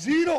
0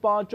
5